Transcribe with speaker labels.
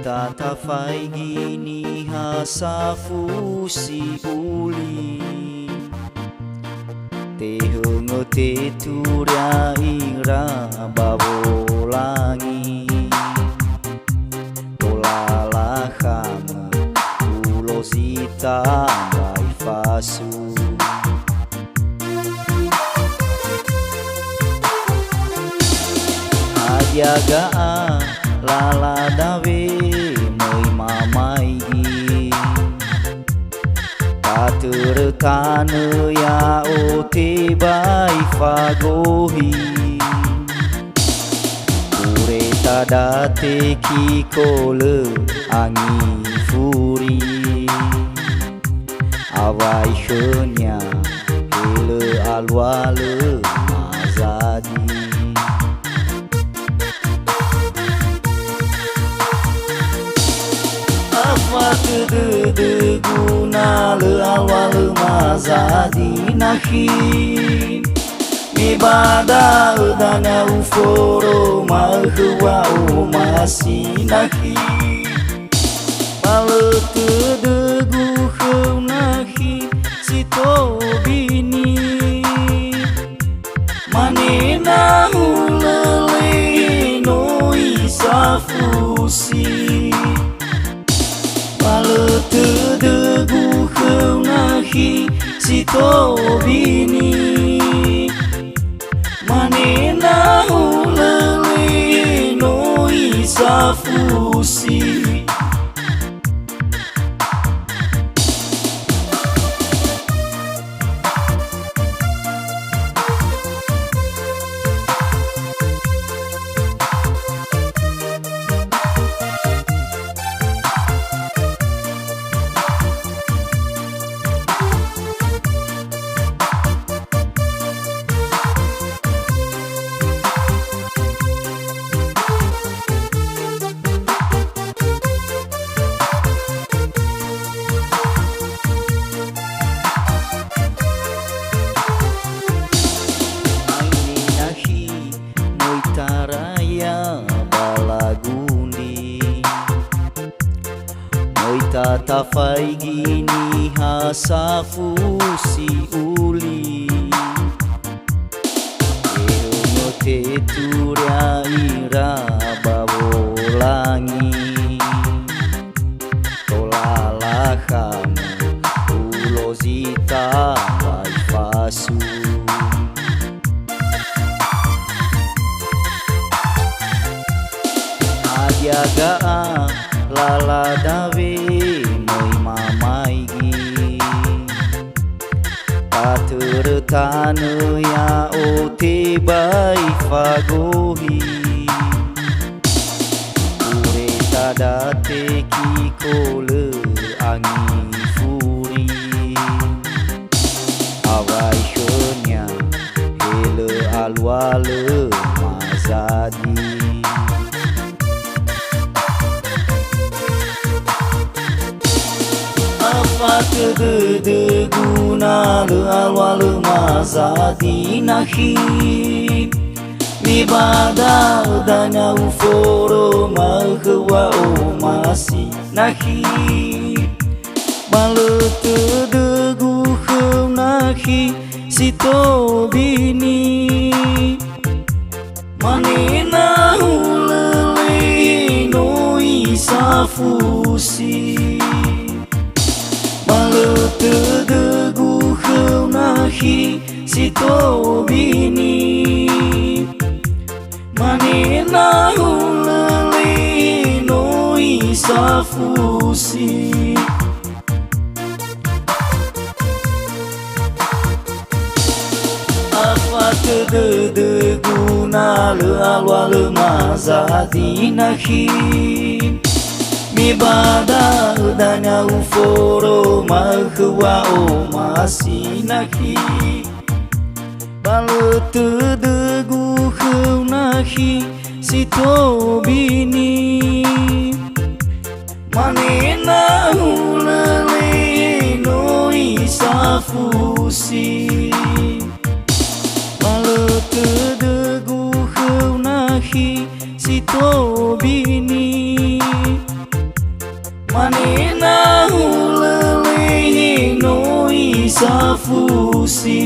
Speaker 1: tatafai gini hasafu si uli te hungo te turia ira babolangi tolala kama ulo sita bai fasu Jagaan lala dawe moi mamai tatur tanu ya ote bai fagohi pure tadate kikole angi furi awai khenya hele alwale mazadi de guna le awal mazadi nahi mi bada udana uforo mahwa umasi nahi malte de gu nahi sito bini manena hulele no isafusi Malte de gu nahi sito bini manena hulele no isafusi tatafai gini hasafu si uli Eungo te turia ira babolangi tolala kamu ulo zita bai fasu Jagaan lala dawe moi mamai tatur tanu ya ote bai fagohi ure tadate kikole angi furi awai khenya hele alwale mazadi de guna le awal mazadi nahi mi bada dana uforo mahwa umasi nahi malte de gu nahi sito bini manena hulele no isafusi Malte de gu nahi sito bini manena hulele no isafusi Afat de guna le awal mazadi nahi mi bada dana uforo mahwa umasi nahi malte de gu nahi sito bini manena hulele no isafusi malte de gu nahi sito bini manina hulelih no isafusi